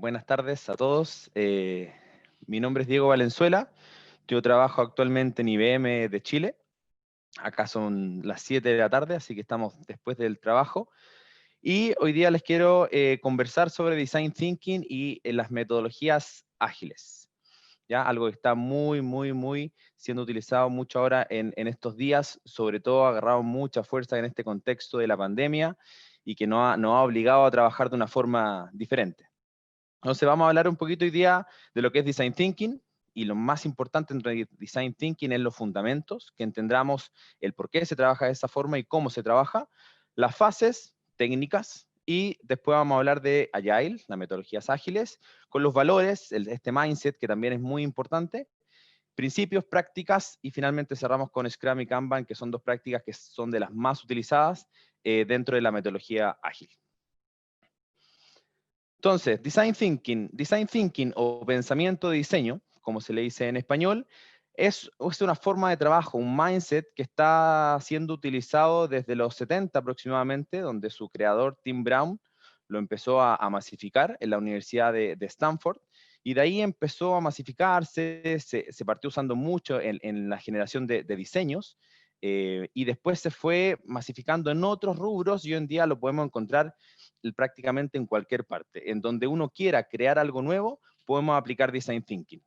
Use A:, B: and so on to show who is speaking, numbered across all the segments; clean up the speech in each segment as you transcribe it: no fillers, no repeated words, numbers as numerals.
A: Buenas tardes a todos. Mi nombre es Diego Valenzuela. Yo trabajo actualmente en IBM de Chile. Acá son las 7 de la tarde, así que estamos después del trabajo. Y hoy día les quiero conversar sobre Design Thinking y las metodologías ágiles. ¿Ya? Algo que está muy siendo utilizado mucho ahora en estos días, sobre todo ha agarrado mucha fuerza en este contexto de la pandemia y que nos ha obligado a trabajar de una forma diferente. Entonces vamos a hablar un poquito hoy día de lo que es Design Thinking, y lo más importante entre Design Thinking es los fundamentos, que entendamos el por qué se trabaja de esa forma y cómo se trabaja, las fases técnicas, y después vamos a hablar de Agile, las metodologías ágiles, con los valores, este mindset que también es muy importante, principios, prácticas, y finalmente cerramos con Scrum y Kanban, que son dos prácticas que son de las más utilizadas dentro de la metodología ágil. Entonces, Design Thinking o pensamiento de diseño, como se le dice en español, es una forma de trabajo, un mindset que está siendo utilizado desde los 70 aproximadamente, donde su creador, Tim Brown, lo empezó a masificar en la Universidad de Stanford, y de ahí empezó a masificarse, se partió usando mucho en la generación de diseños, y después se fue masificando en otros rubros, y hoy en día lo podemos encontrar prácticamente en cualquier parte. En donde uno quiera crear algo nuevo, podemos aplicar Design Thinking.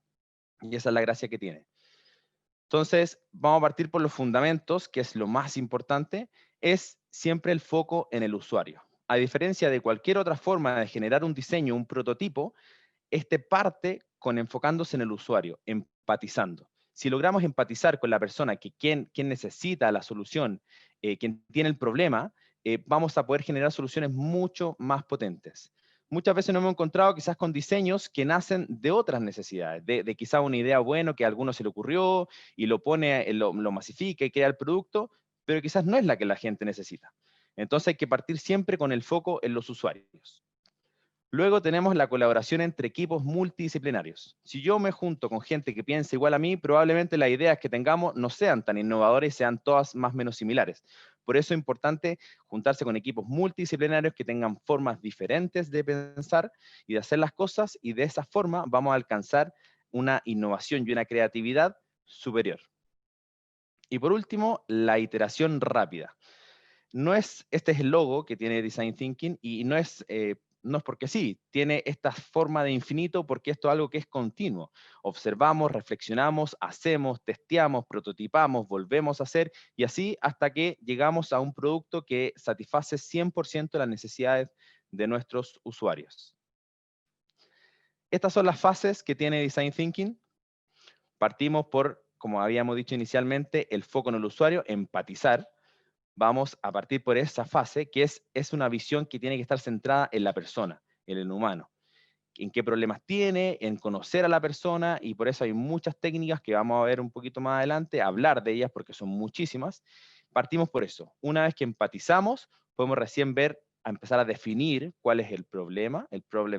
A: Y esa es la gracia que tiene. Entonces, vamos a partir por los fundamentos, que es lo más importante, es siempre el foco en el usuario. A diferencia de cualquier otra forma de generar un diseño, un prototipo, este parte con enfocándose en el usuario, empatizando. Si logramos empatizar con la persona, quien necesita la solución, quien tiene el problema, vamos a poder generar soluciones mucho más potentes. Muchas veces nos hemos encontrado quizás con diseños que nacen de otras necesidades, de quizás una idea buena que a alguno se le ocurrió y lo pone, lo masifica y crea el producto, pero quizás no es la que la gente necesita. Entonces hay que partir siempre con el foco en los usuarios. Luego tenemos la colaboración entre equipos multidisciplinarios. Si yo me junto con gente que piensa igual a mí, probablemente las ideas que tengamos no sean tan innovadoras y sean todas más o menos similares. Por eso es importante juntarse con equipos multidisciplinarios que tengan formas diferentes de pensar y de hacer las cosas, y de esa forma vamos a alcanzar una innovación y una creatividad superior. Y por último, la iteración rápida. Este es el logo que tiene Design Thinking, y no es porque sí, tiene esta forma de infinito porque esto es algo que es continuo. Observamos, reflexionamos, hacemos, testeamos, prototipamos, volvemos a hacer, y así hasta que llegamos a un producto que satisface 100% las necesidades de nuestros usuarios. Estas son las fases que tiene Design Thinking. Partimos por, como habíamos dicho inicialmente, el foco en el usuario, empatizar. Vamos a partir por esa fase, que es una visión que tiene que estar centrada en la persona, en el humano, en qué problemas tiene, en conocer a la persona, y por eso hay muchas técnicas que vamos a ver un poquito más adelante, hablar de ellas porque son muchísimas. Partimos por eso. Una vez que empatizamos, podemos recién empezar a definir cuál es el problem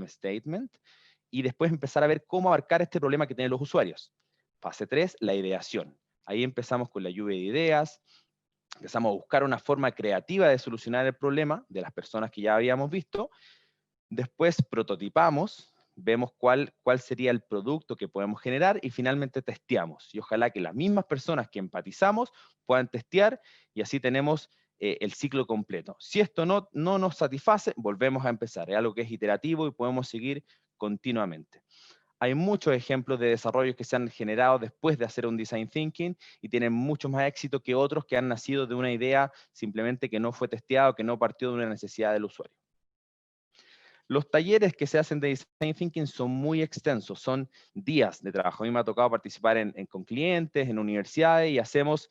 A: statement, y después empezar a ver cómo abarcar este problema que tienen los usuarios. Fase 3, la ideación. Ahí empezamos con la lluvia de ideas, empezamos a buscar una forma creativa de solucionar el problema de las personas que ya habíamos visto. Después prototipamos, vemos cuál sería el producto que podemos generar, y finalmente testeamos. Y ojalá que las mismas personas que empatizamos puedan testear, y así tenemos el ciclo completo. Si esto no nos satisface, volvemos a empezar. Es algo que es iterativo y podemos seguir continuamente. Hay muchos ejemplos de desarrollos que se han generado después de hacer un design thinking y tienen mucho más éxito que otros que han nacido de una idea simplemente que no fue testeado, que no partió de una necesidad del usuario. Los talleres que se hacen de design thinking son muy extensos, son días de trabajo. A mí me ha tocado participar con clientes, en universidades, y hacemos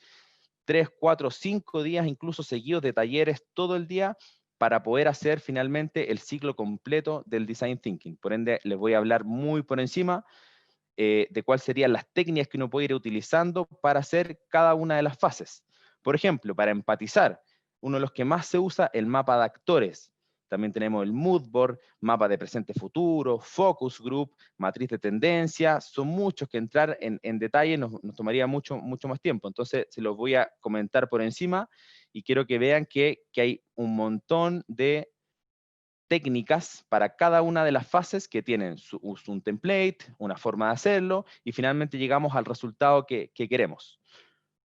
A: 3, 4, 5 días incluso seguidos de talleres todo el día para poder hacer finalmente el ciclo completo del design thinking. Por ende, les voy a hablar muy por encima de cuáles serían las técnicas que uno puede ir utilizando para hacer cada una de las fases. Por ejemplo, para empatizar, uno de los que más se usa, el mapa de actores. También tenemos el mood board, mapa de presente-futuro, focus group, matriz de tendencia. Son muchos que entrar en detalle nos tomaría mucho más tiempo. Entonces, se los voy a comentar por encima, y quiero que vean que hay un montón de técnicas para cada una de las fases que tienen un template, una forma de hacerlo, y finalmente llegamos al resultado que queremos.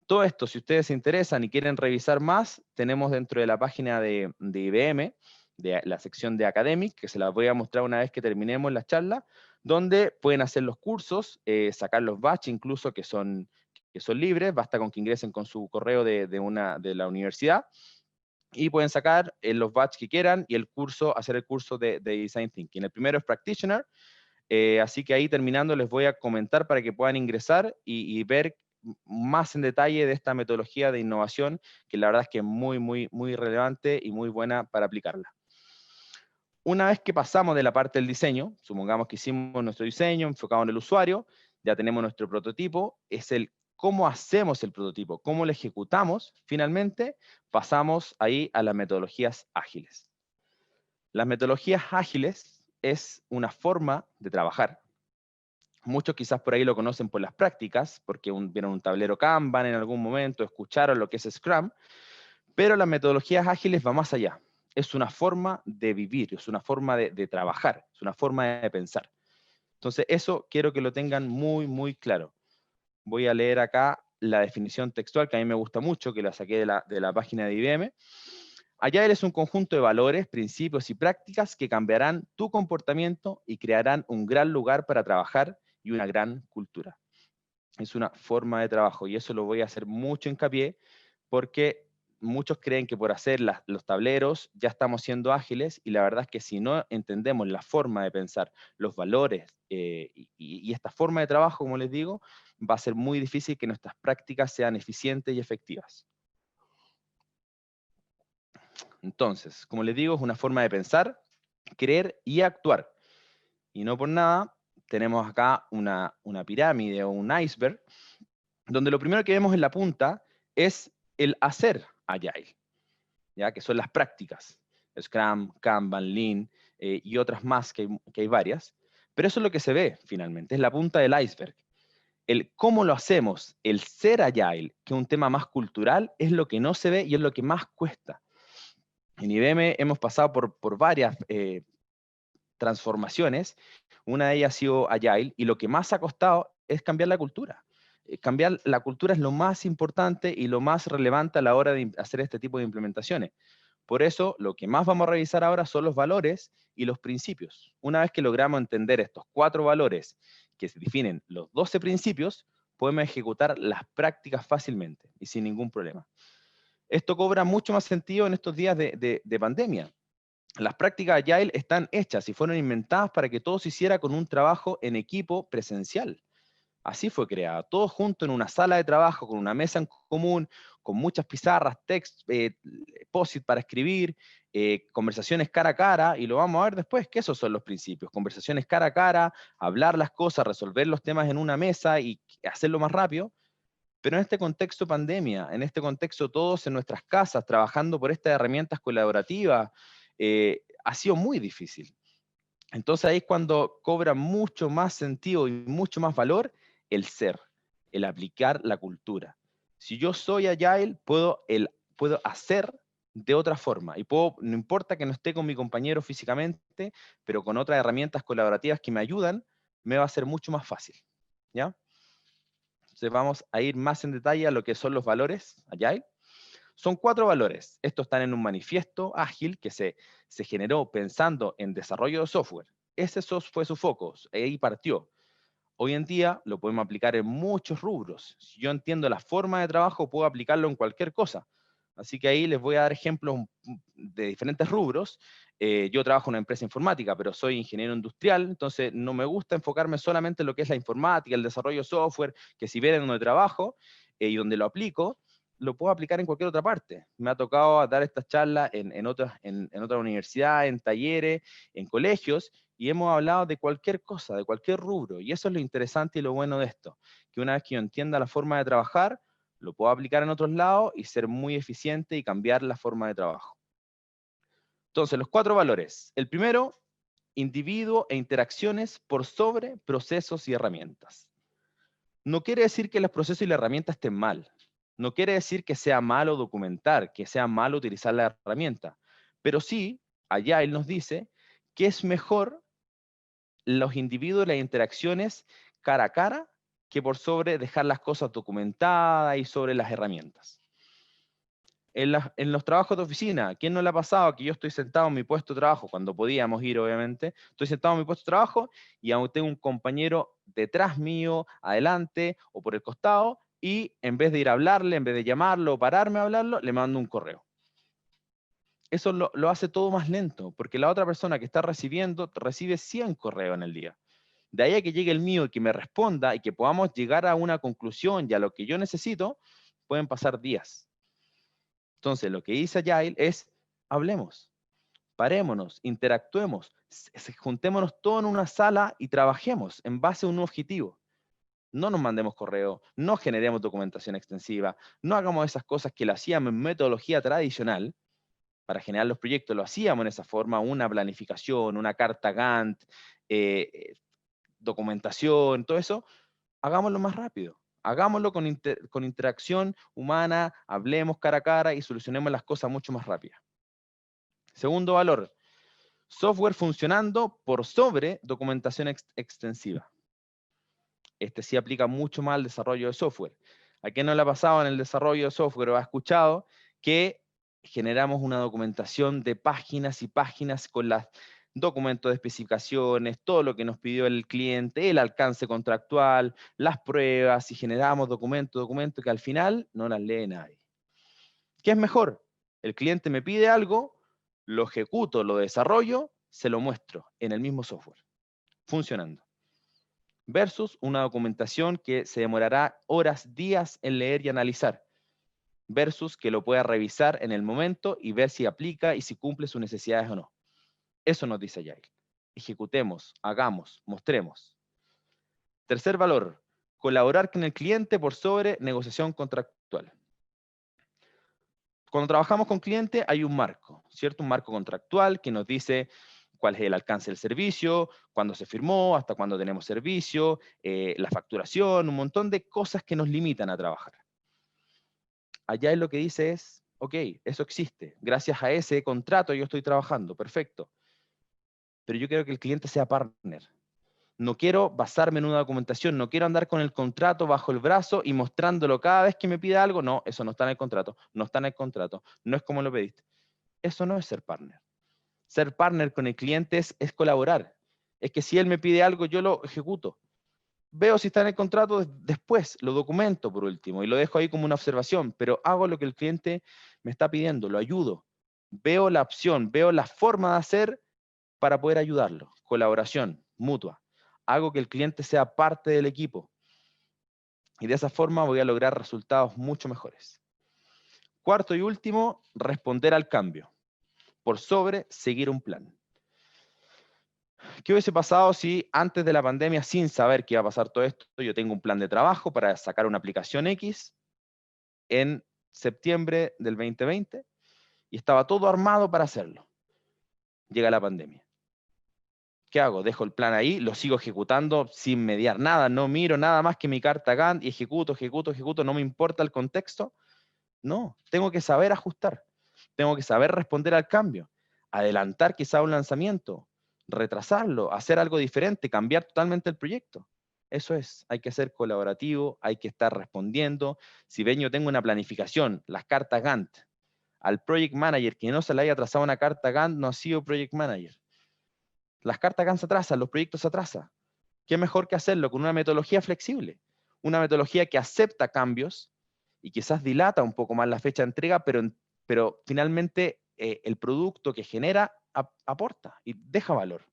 A: Todo esto, si ustedes se interesan y quieren revisar más, tenemos dentro de la página de IBM, de la sección de Academic, que se las voy a mostrar una vez que terminemos la charla, donde pueden hacer los cursos, sacar los batch incluso que son libres, basta con que ingresen con su correo de la universidad, y pueden sacar los batch que quieran y hacer el curso de Design Thinking. El primero es Practitioner, así que ahí terminando les voy a comentar para que puedan ingresar y ver más en detalle de esta metodología de innovación, que la verdad es que es muy, muy, muy relevante y muy buena para aplicarla. Una vez que pasamos de la parte del diseño, supongamos que hicimos nuestro diseño enfocado en el usuario, ya tenemos nuestro prototipo, es el cómo hacemos el prototipo, cómo lo ejecutamos, finalmente pasamos ahí a las metodologías ágiles. Las metodologías ágiles es una forma de trabajar. Muchos quizás por ahí lo conocen por las prácticas, porque vieron un tablero Kanban en algún momento, escucharon lo que es Scrum, pero las metodologías ágiles va más allá. Es una forma de vivir, es una forma de trabajar, es una forma de pensar. Entonces eso quiero que lo tengan muy, muy claro. Voy a leer acá la definición textual, que a mí me gusta mucho, que la saqué de la página de IBM. Agile es un conjunto de valores, principios y prácticas que cambiarán tu comportamiento y crearán un gran lugar para trabajar y una gran cultura. Es una forma de trabajo y eso lo voy a hacer mucho hincapié porque muchos creen que por hacer los tableros ya estamos siendo ágiles y la verdad es que si no entendemos la forma de pensar, los valores y esta forma de trabajo, como les digo, va a ser muy difícil que nuestras prácticas sean eficientes y efectivas. Entonces, como les digo, es una forma de pensar, creer y actuar. Y no por nada, tenemos acá una pirámide o un iceberg, donde lo primero que vemos en la punta es el hacer Agile, ¿ya? Que son las prácticas, Scrum, Kanban, Lean y otras más que hay varias. Pero eso es lo que se ve finalmente, es la punta del iceberg. El cómo lo hacemos, el ser Agile, que es un tema más cultural, es lo que no se ve y es lo que más cuesta. En IBM hemos pasado por varias transformaciones, una de ellas ha sido Agile, y lo que más ha costado es cambiar la cultura. Cambiar la cultura es lo más importante y lo más relevante a la hora de hacer este tipo de implementaciones. Por eso, lo que más vamos a revisar ahora son los valores y los principios. Una vez que logramos entender estos 4 valores que se definen los 12 principios, podemos ejecutar las prácticas fácilmente y sin ningún problema. Esto cobra mucho más sentido en estos días de pandemia. Las prácticas Agile están hechas y fueron inventadas para que todo se hiciera con un trabajo en equipo presencial. Así fue creada, todos juntos en una sala de trabajo, con una mesa en común, con muchas pizarras, text, post-it para escribir, conversaciones cara a cara, y lo vamos a ver después, que esos son los principios. Conversaciones cara a cara, hablar las cosas, resolver los temas en una mesa y hacerlo más rápido. Pero en este contexto pandemia, en este contexto todos en nuestras casas, trabajando por estas herramientas colaborativas, ha sido muy difícil. Entonces ahí es cuando cobra mucho más sentido y mucho más valor el ser, el aplicar la cultura. Si yo soy Agile, puedo hacer de otra forma y no importa que no esté con mi compañero físicamente, pero con otras herramientas colaborativas que me ayudan, me va a ser mucho más fácil, ¿ya? Entonces vamos a ir más en detalle a lo que son los valores Agile. Son 4 valores. Estos están en un manifiesto ágil que se generó pensando en desarrollo de software. Ese fue su foco, ahí partió. Hoy en día lo podemos aplicar en muchos rubros. Si yo entiendo la forma de trabajo, puedo aplicarlo en cualquier cosa. Así que ahí les voy a dar ejemplos de diferentes rubros. Yo trabajo en una empresa informática, pero soy ingeniero industrial, entonces no me gusta enfocarme solamente en lo que es la informática, el desarrollo de software, que si ven en donde trabajo y donde lo aplico, lo puedo aplicar en cualquier otra parte. Me ha tocado dar estas charlas en otras universidades, en talleres, en colegios, y hemos hablado de cualquier cosa, de cualquier rubro, y eso es lo interesante y lo bueno de esto, que una vez que yo entienda la forma de trabajar, lo puedo aplicar en otros lados y ser muy eficiente y cambiar la forma de trabajo. Entonces, los 4 valores. El primero, individuo e interacciones por sobre procesos y herramientas. No quiere decir que los procesos y las herramientas estén mal. No quiere decir que sea malo documentar, que sea malo utilizar la herramienta. Pero sí Agile nos dice que es mejor los individuos, las interacciones cara a cara, que por sobre dejar las cosas documentadas y sobre las herramientas. En los trabajos de oficina, ¿quién no le ha pasado que yo estoy sentado en mi puesto de trabajo, cuando podíamos ir obviamente, estoy sentado en mi puesto de trabajo y aún tengo un compañero detrás mío, adelante o por el costado, y en vez de ir a hablarle, en vez de llamarlo o pararme a hablarlo, le mando un correo? Eso lo hace todo más lento, porque la otra persona que está recibiendo recibe 100 correos en el día. De ahí a que llegue el mío y que me responda y que podamos llegar a una conclusión y a lo que yo necesito, pueden pasar días. Entonces, lo que dice Agile es, hablemos, parémonos, interactuemos, juntémonos todos en una sala y trabajemos en base a un objetivo. No nos mandemos correo, no generemos documentación extensiva, no hagamos esas cosas que lo hacíamos en metodología tradicional. Para generar los proyectos lo hacíamos en esa forma, una planificación, una carta Gantt, documentación, todo eso. Hagámoslo más rápido. Hagámoslo con interacción humana, hablemos cara a cara y solucionemos las cosas mucho más rápidas. Segundo valor, software funcionando por sobre documentación extensiva. Este sí aplica mucho más al desarrollo de software. ¿A quién no le ha pasado en el desarrollo de software o ha escuchado que generamos una documentación de páginas y páginas con las documentos de especificaciones, todo lo que nos pidió el cliente, el alcance contractual, las pruebas, y generamos documentos que al final no las lee nadie? ¿Qué es mejor? El cliente me pide algo, lo ejecuto, lo desarrollo, se lo muestro en el mismo software, funcionando. Versus una documentación que se demorará horas, días en leer y analizar. Versus que lo pueda revisar en el momento y ver si aplica y si cumple sus necesidades o no. Eso nos dice Agile. Ejecutemos, hagamos, mostremos. Tercer valor, colaborar con el cliente por sobre negociación contractual. Cuando trabajamos con cliente hay un marco, ¿cierto? Un marco contractual que nos dice cuál es el alcance del servicio, cuándo se firmó, hasta cuándo tenemos servicio, la facturación, un montón de cosas que nos limitan a trabajar. Allá lo que dice es, ok, eso existe, gracias a ese contrato yo estoy trabajando, perfecto, pero yo quiero que el cliente sea partner. No quiero basarme en una documentación, no quiero andar con el contrato bajo el brazo y mostrándolo cada vez que me pida algo. No, eso no está en el contrato, no está en el contrato, no es como lo pediste. Eso no es ser partner. Ser partner con el cliente es colaborar. Es que si él me pide algo, yo lo ejecuto. Veo si está en el contrato después, lo documento por último y lo dejo ahí como una observación, pero hago lo que el cliente me está pidiendo, lo ayudo. Veo la opción, veo la forma de hacer para poder ayudarlo. Colaboración mutua. Hago que el cliente sea parte del equipo y de esa forma voy a lograr resultados mucho mejores. Cuarto y último, responder al cambio por sobre seguir un plan. ¿Qué hubiese pasado si antes de la pandemia, sin saber que iba a pasar todo esto, yo tengo un plan de trabajo para sacar una aplicación X en septiembre del 2020 y estaba todo armado para hacerlo? Llega la pandemia. ¿Qué hago? Dejo el plan ahí, lo sigo ejecutando sin mediar nada, no miro nada más que mi carta Gantt y ejecuto, no me importa el contexto. No, tengo que saber ajustar, tengo que saber responder al cambio, adelantar quizá un lanzamiento, retrasarlo, hacer algo diferente, cambiar totalmente el proyecto. Eso es, hay que ser colaborativo, hay que estar respondiendo. Si ven, yo tengo una planificación, las cartas Gantt, al Project Manager que no se le haya trazado una carta Gantt no ha sido Project Manager. Las cartas Gantt se atrasan, los proyectos se atrasan. ¿Qué mejor que hacerlo con una metodología flexible? Una metodología que acepta cambios y quizás dilata un poco más la fecha de entrega, pero finalmente el producto que genera aporta y deja valor.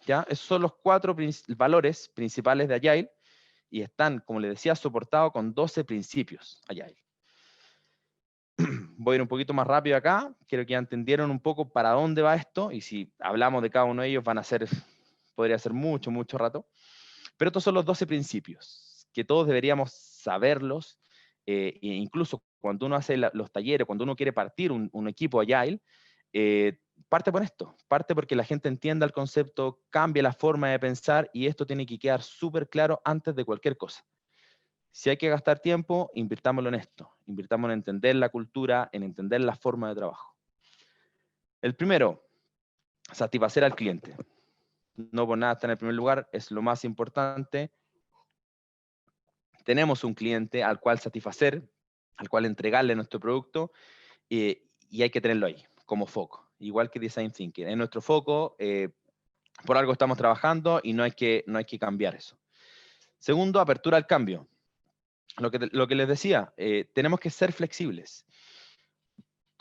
A: ¿Ya? Esos son los 4 valores principales de Agile y están, como les decía, soportados con 12 principios Agile. Voy a ir un poquito más rápido acá, quiero que ya entendieron un poco para dónde va esto, y si hablamos de cada uno de ellos podría ser mucho, mucho rato. Pero estos son los 12 principios, que todos deberíamos saberlos, e incluso cuando uno hace los talleres, cuando uno quiere partir un equipo Agile, parte por esto, parte porque la gente entienda el concepto, cambie la forma de pensar, y esto tiene que quedar súper claro antes de cualquier cosa. Si hay que gastar tiempo, invirtámoslo en esto, invirtámoslo en entender la cultura, en entender la forma de trabajo. El primero, satisfacer al cliente. No por nada está en el primer lugar, es lo más importante. Tenemos un cliente al cual satisfacer, al cual entregarle nuestro producto, y hay que tenerlo ahí, como foco. Igual que Design Thinking. Es nuestro foco, por algo estamos trabajando y no hay que cambiar eso. Segundo, apertura al cambio. Lo que les decía, tenemos que ser flexibles.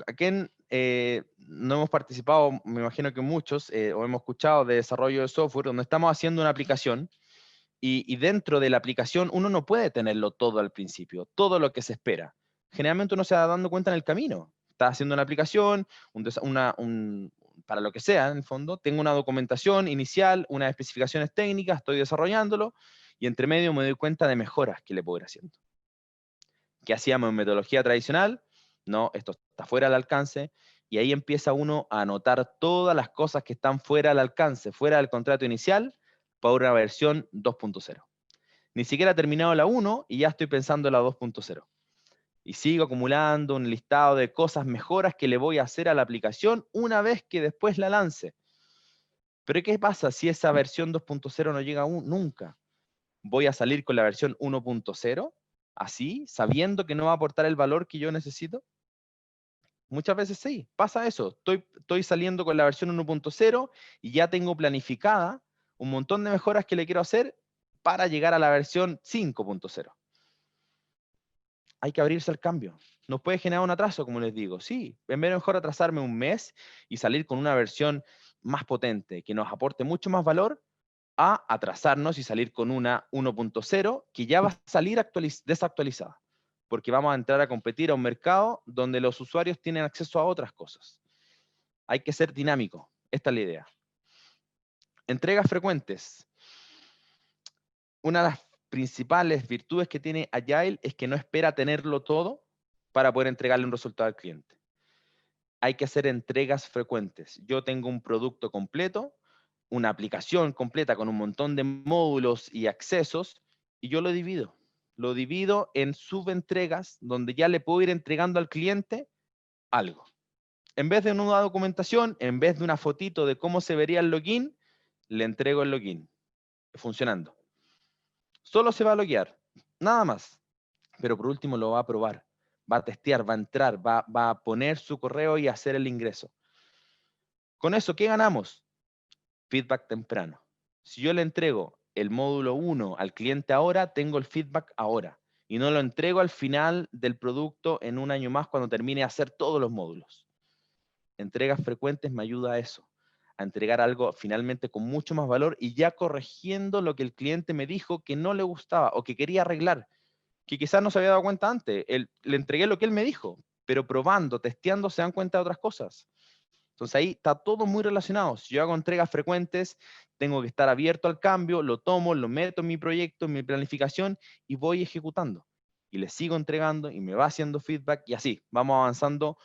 A: Aquí no hemos participado, me imagino que muchos, o hemos escuchado de desarrollo de software, donde estamos haciendo una aplicación y dentro de la aplicación uno no puede tenerlo todo al principio, todo lo que se espera. Generalmente uno se va dando cuenta en el camino. Está haciendo una aplicación, para lo que sea, en el fondo, tengo una documentación inicial, unas especificaciones técnicas, estoy desarrollándolo, y entre medio me doy cuenta de mejoras que le puedo ir haciendo. ¿Qué hacíamos en metodología tradicional? No, esto está fuera del alcance, y ahí empieza uno a anotar todas las cosas que están fuera del alcance, fuera del contrato inicial, para una versión 2.0. Ni siquiera he terminado la 1 y ya estoy pensando en la 2.0. Y sigo acumulando un listado de cosas, mejoras que le voy a hacer a la aplicación una vez que después la lance. Pero ¿qué pasa si esa versión 2.0 no llega nunca? ¿Voy a salir con la versión 1.0 así, sabiendo que no va a aportar el valor que yo necesito? Muchas veces sí, pasa eso. Estoy saliendo con la versión 1.0 y ya tengo planificada un montón de mejoras que le quiero hacer para llegar a la versión 5.0. Hay que abrirse al cambio. Nos puede generar un atraso, como les digo. Sí, en vez de mejor atrasarme un mes y salir con una versión más potente, que nos aporte mucho más valor, a atrasarnos y salir con una 1.0 que ya va a salir desactualizada, porque vamos a entrar a competir a un mercado donde los usuarios tienen acceso a otras cosas. Hay que ser dinámico. Esta es la idea. Entregas frecuentes. Una de las principales virtudes que tiene Agile es que no espera tenerlo todo para poder entregarle un resultado al cliente. Hay que hacer entregas frecuentes. Yo tengo un producto completo, una aplicación completa con un montón de módulos y accesos, y yo lo divido. Lo divido en subentregas donde ya le puedo ir entregando al cliente algo. En vez de una documentación, en vez de una fotito de cómo se vería el login, le entrego el login funcionando. Solo se va a loguear, nada más. Pero por último lo va a probar, va a testear, va a entrar, va a poner su correo y hacer el ingreso. Con eso, ¿qué ganamos? Feedback temprano. Si yo le entrego el módulo 1 al cliente ahora, tengo el feedback ahora. Y no lo entrego al final del producto en un año más cuando termine de hacer todos los módulos. Entregas frecuentes me ayuda a eso, a entregar algo finalmente con mucho más valor y ya corrigiendo lo que el cliente me dijo que no le gustaba o que quería arreglar, que quizás no se había dado cuenta antes. Le entregué lo que él me dijo, pero probando, testeando, se dan cuenta de otras cosas. Entonces ahí está todo muy relacionado. Si yo hago entregas frecuentes, tengo que estar abierto al cambio, lo tomo, lo meto en mi proyecto, en mi planificación y voy ejecutando. Y le sigo entregando y me va haciendo feedback y así, vamos avanzando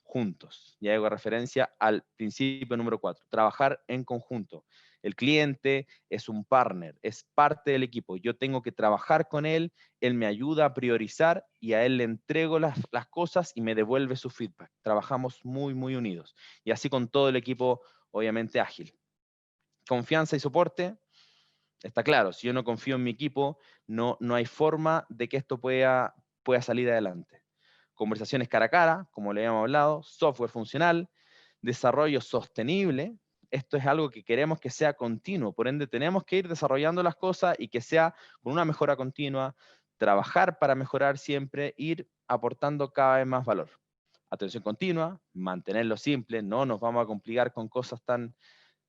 A: juntos. Ya hago referencia al principio número 4, trabajar en conjunto. El cliente es un partner, es parte del equipo. Yo tengo que trabajar con él, él me ayuda a priorizar y a él le entrego las cosas y me devuelve su feedback. Trabajamos muy, muy unidos. Y así con todo el equipo, obviamente ágil. Confianza y soporte, está claro, si yo no confío en mi equipo, no hay forma de que esto pueda salir adelante. Conversaciones cara a cara, como le habíamos hablado, software funcional, desarrollo sostenible. Esto es algo que queremos que sea continuo, por ende tenemos que ir desarrollando las cosas y que sea con una mejora continua, trabajar para mejorar siempre, ir aportando cada vez más valor. Atención continua, mantenerlo simple, no nos vamos a complicar con cosas tan,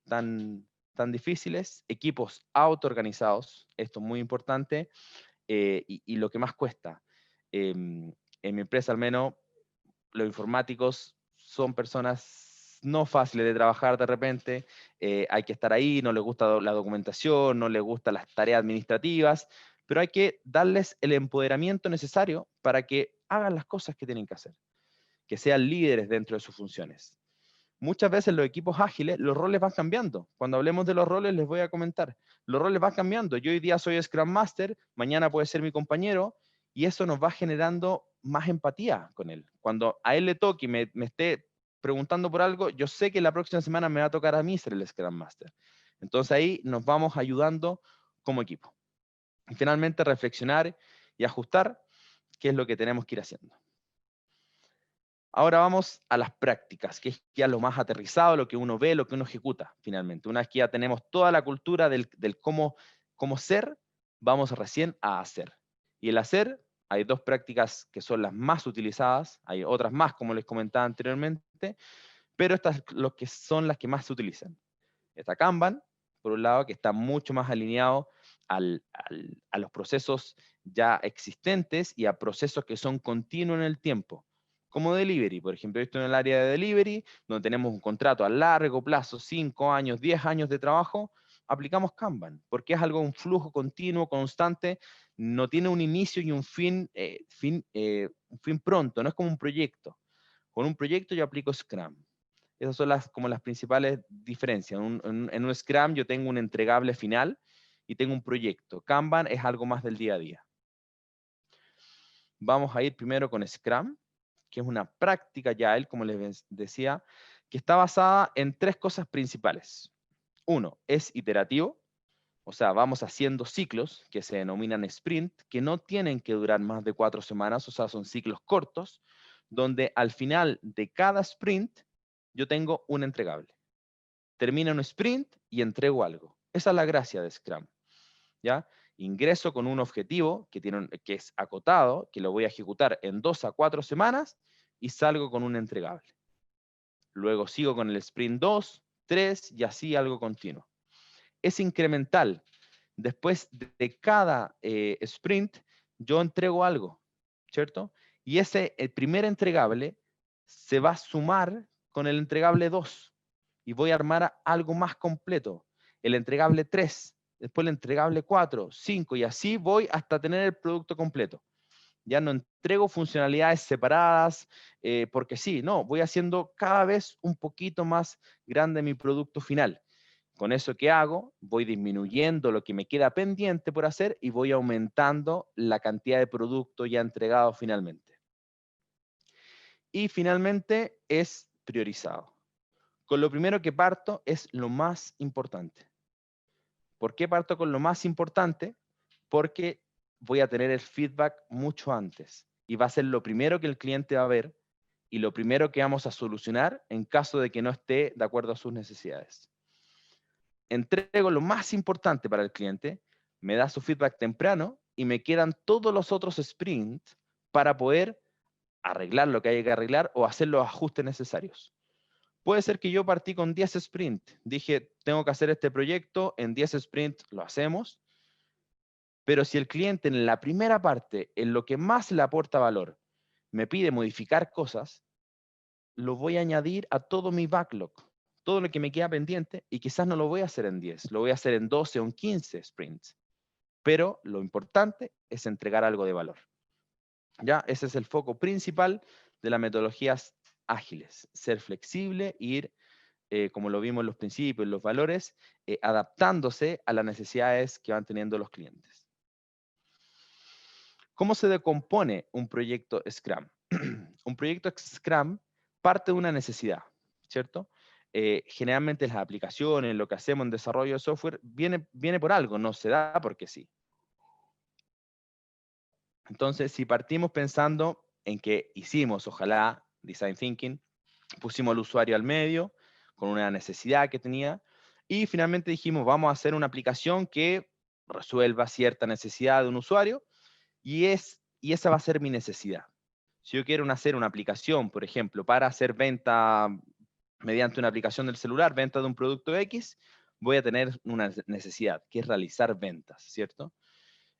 A: tan difíciles, equipos autoorganizados, esto es muy importante, y lo que más cuesta. En mi empresa al menos, los informáticos son personas no fáciles de trabajar de repente, hay que estar ahí, no les gusta la documentación, no les gustan las tareas administrativas, pero hay que darles el empoderamiento necesario para que hagan las cosas que tienen que hacer, que sean líderes dentro de sus funciones. Muchas veces los equipos ágiles, los roles van cambiando. Cuando hablemos de los roles, les voy a comentar. Los roles van cambiando. Yo hoy día soy Scrum Master, mañana puede ser mi compañero, y eso nos va generando más empatía con él. Cuando a él le toque y me esté preguntando por algo, yo sé que la próxima semana me va a tocar a mí ser el Scrum Master. Entonces ahí nos vamos ayudando como equipo. Y finalmente reflexionar y ajustar qué es lo que tenemos que ir haciendo. Ahora vamos a las prácticas, que es ya lo más aterrizado, lo que uno ve, lo que uno ejecuta finalmente. Una vez que ya tenemos toda la cultura del cómo ser, vamos recién a hacer. Y el hacer, hay dos prácticas que son las más utilizadas, hay otras más, como les comentaba anteriormente, pero estas lo que son las que más se utilizan. Está Kanban, por un lado, que está mucho más alineado a los procesos ya existentes y a procesos que son continuos en el tiempo. Como delivery, por ejemplo, esto en el área de delivery, donde tenemos un contrato a largo plazo, 5 años, 10 años de trabajo, aplicamos Kanban, porque es algo, un flujo continuo, constante, no tiene un inicio y un fin pronto, no es como un proyecto. Con un proyecto yo aplico Scrum. Esas son como las principales diferencias. En un Scrum yo tengo un entregable final y tengo un proyecto. Kanban es algo más del día a día. Vamos a ir primero con Scrum, que es una práctica ya, como les decía, que está basada en 3 cosas principales. Uno, es iterativo, o sea, vamos haciendo ciclos que se denominan sprint, que no tienen que durar más de 4 semanas, o sea, son ciclos cortos, donde al final de cada sprint yo tengo un entregable. Termino un sprint y entrego algo. Esa es la gracia de Scrum, ¿ya? Ingreso con un objetivo que es acotado, que lo voy a ejecutar en 2 a 4 semanas y salgo con un entregable. Luego sigo con el sprint 2, 3 y así algo continuo. Es incremental. Después de cada sprint, yo entrego algo, ¿cierto? Y el primer entregable se va a sumar con el entregable 2 y voy a armar algo más completo. El entregable 3, después el entregable 4, 5 y así voy hasta tener el producto completo. Ya no entrego funcionalidades separadas porque sí, no, voy haciendo cada vez un poquito más grande mi producto final. Con eso que hago, voy disminuyendo lo que me queda pendiente por hacer y voy aumentando la cantidad de producto ya entregado finalmente. Y finalmente es priorizado. Con lo primero que parto es lo más importante. ¿Por qué parto con lo más importante? Porque voy a tener el feedback mucho antes y va a ser lo primero que el cliente va a ver y lo primero que vamos a solucionar en caso de que no esté de acuerdo a sus necesidades. Entrego lo más importante para el cliente, me da su feedback temprano y me quedan todos los otros sprints para poder arreglar lo que haya que arreglar o hacer los ajustes necesarios. Puede ser que yo partí con 10 sprints. Dije, tengo que hacer este proyecto, en 10 sprints lo hacemos. Pero si el cliente en la primera parte, en lo que más le aporta valor, me pide modificar cosas, lo voy a añadir a todo mi backlog, todo lo que me queda pendiente, y quizás no lo voy a hacer en 10, lo voy a hacer en 12 o en 15 sprints. Pero lo importante es entregar algo de valor. ¿Ya? Ese es el foco principal de las metodologías ágiles, ser flexible, ir como lo vimos en los principios, en los valores, adaptándose a las necesidades que van teniendo los clientes. ¿Cómo se decompone un proyecto Scrum? Un proyecto Scrum parte de una necesidad, ¿cierto? Generalmente las aplicaciones, lo que hacemos en desarrollo de software, viene por algo, no se da porque sí. Entonces, si partimos pensando en que hicimos, ojalá, Design Thinking, pusimos al usuario al medio, con una necesidad que tenía, y finalmente dijimos, vamos a hacer una aplicación que resuelva cierta necesidad de un usuario, y esa va a ser mi necesidad. Si yo quiero hacer una aplicación, por ejemplo, para hacer venta mediante una aplicación del celular, venta de un producto X, voy a tener una necesidad, que es realizar ventas, ¿cierto?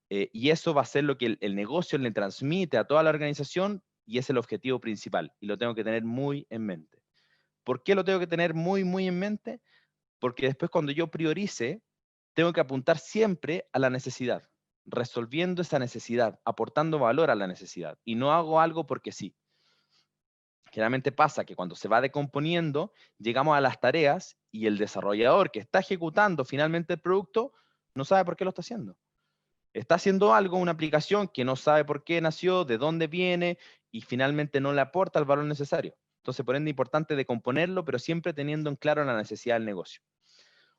A: Y eso va a ser lo que el negocio le transmite a toda la organización y es el objetivo principal, y lo tengo que tener muy en mente. ¿Por qué lo tengo que tener muy, muy en mente? Porque después cuando yo priorice, tengo que apuntar siempre a la necesidad, resolviendo esa necesidad, aportando valor a la necesidad, y no hago algo porque sí. Generalmente pasa que cuando se va decomponiendo, llegamos a las tareas y el desarrollador que está ejecutando finalmente el producto no sabe por qué lo está haciendo. Está haciendo algo, una aplicación que no sabe por qué nació, de dónde viene y finalmente no le aporta el valor necesario. Entonces, por ende, es importante decomponerlo, pero siempre teniendo en claro la necesidad del negocio.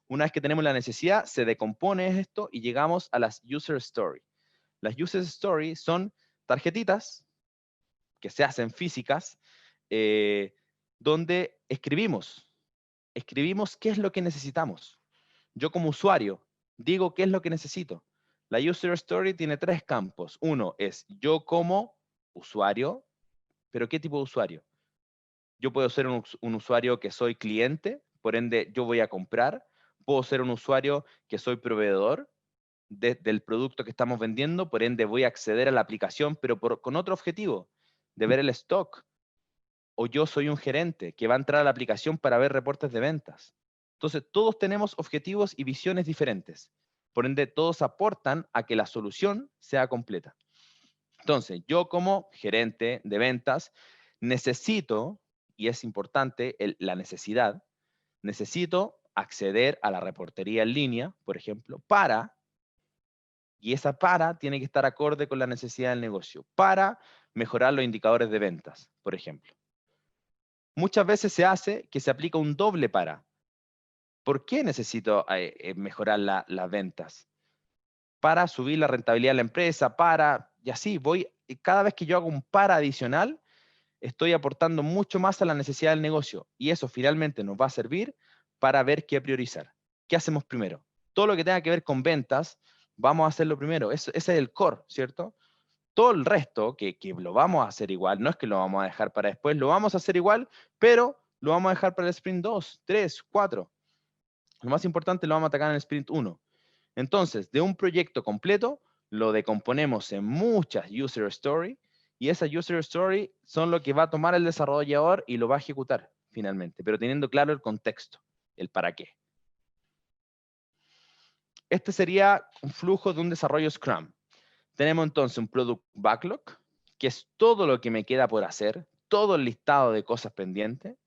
A: Una vez que tenemos la necesidad, se decompone esto y llegamos a las user story. Las user story son tarjetitas que se hacen físicas, donde escribimos qué es lo que necesitamos. Yo como usuario digo qué es lo que necesito. La user story tiene 3 campos. Uno es yo como usuario, pero ¿qué tipo de usuario? Yo puedo ser un usuario que soy cliente, por ende yo voy a comprar. Puedo ser un usuario que soy proveedor del producto que estamos vendiendo, por ende voy a acceder a la aplicación, pero con otro objetivo, de ver el stock. O yo soy un gerente que va a entrar a la aplicación para ver reportes de ventas. Entonces, todos tenemos objetivos y visiones diferentes. Por ende, todos aportan a que la solución sea completa. Entonces, yo como gerente de ventas necesito, y es importante la necesidad, necesito acceder a la reportería en línea, por ejemplo, y esa tiene que estar acorde con la necesidad del negocio, para mejorar los indicadores de ventas, por ejemplo. Muchas veces se hace que se aplica un doble para. ¿Por qué necesito mejorar las ventas? Para subir la rentabilidad de la empresa, y así voy, y cada vez que yo hago un para adicional, estoy aportando mucho más a la necesidad del negocio y eso finalmente nos va a servir para ver qué priorizar. ¿Qué hacemos primero? Todo lo que tenga que ver con ventas, vamos a hacerlo primero. Ese es el core, ¿cierto? Todo el resto, que lo vamos a hacer igual, no es que lo vamos a dejar para después, lo vamos a hacer igual, pero lo vamos a dejar para el sprint 2, 3, 4. Lo más importante lo vamos a atacar en el sprint 1. Entonces, de un proyecto completo, lo decomponemos en muchas user story, y esas user story son lo que va a tomar el desarrollador y lo va a ejecutar finalmente, pero teniendo claro el contexto, el para qué. Este sería un flujo de un desarrollo Scrum. Tenemos entonces un Product Backlog, que es todo lo que me queda por hacer, todo el listado de cosas pendientes.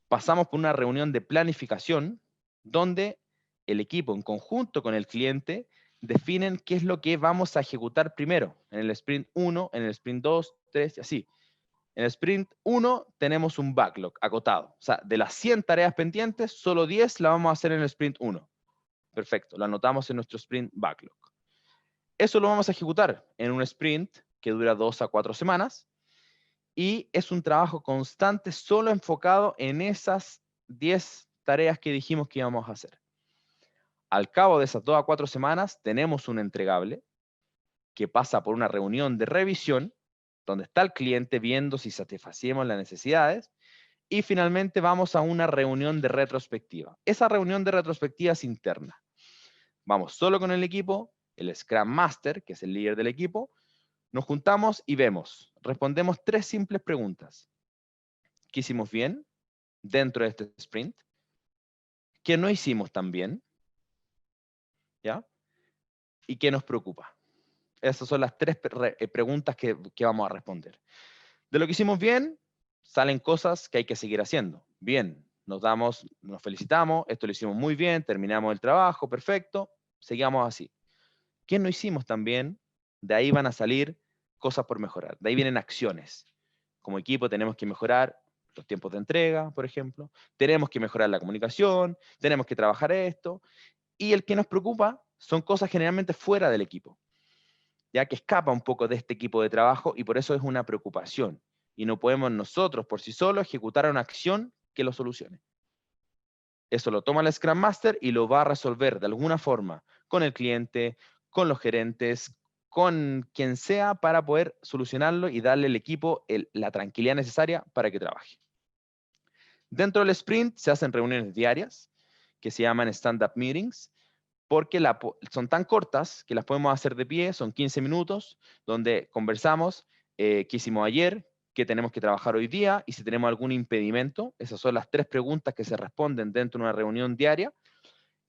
A: Pasamos por una reunión de planificación, donde el equipo en conjunto con el cliente definen qué es lo que vamos a ejecutar primero, en el sprint 1, en el sprint 2, 3 y así. En el sprint 1 tenemos un backlog acotado. O sea, de las 100 tareas pendientes, solo 10 la vamos a hacer en el sprint 1. Perfecto, lo anotamos en nuestro sprint backlog. Eso lo vamos a ejecutar en un sprint que dura 2 a 4 semanas y es un trabajo constante solo enfocado en esas 10 tareas que dijimos que íbamos a hacer. Al cabo de esas 2 a 4 semanas tenemos un entregable que pasa por una reunión de revisión donde está el cliente viendo si satisfacemos las necesidades y finalmente vamos a una reunión de retrospectiva. Esa reunión de retrospectiva es interna. Vamos solo con el equipo, el Scrum Master, que es el líder del equipo, nos juntamos y respondemos 3 simples preguntas. ¿Qué hicimos bien dentro de este sprint? ¿Qué no hicimos tan bien? ¿Ya? ¿Y qué nos preocupa? Esas son las 3 preguntas que vamos a responder. De lo que hicimos bien, salen cosas que hay que seguir haciendo. Bien, nos felicitamos, esto lo hicimos muy bien, terminamos el trabajo, perfecto, seguimos así. ¿Qué no hicimos tan bien? De ahí van a salir cosas por mejorar. De ahí vienen acciones. Como equipo tenemos que mejorar los tiempos de entrega, por ejemplo. Tenemos que mejorar la comunicación, tenemos que trabajar esto. Y el que nos preocupa son cosas generalmente fuera del equipo, ya que escapa un poco de este equipo de trabajo y por eso es una preocupación. Y no podemos nosotros por sí solos ejecutar una acción que lo solucione. Eso lo toma el Scrum Master y lo va a resolver de alguna forma con el cliente, con los gerentes, con quien sea para poder solucionarlo y darle al equipo la tranquilidad necesaria para que trabaje. Dentro del sprint se hacen reuniones diarias que se llaman stand-up meetings, porque son tan cortas que las podemos hacer de pie, son 15 minutos, donde conversamos qué hicimos ayer, qué tenemos que trabajar hoy día y si tenemos algún impedimento. Esas son las 3 preguntas que se responden dentro de una reunión diaria.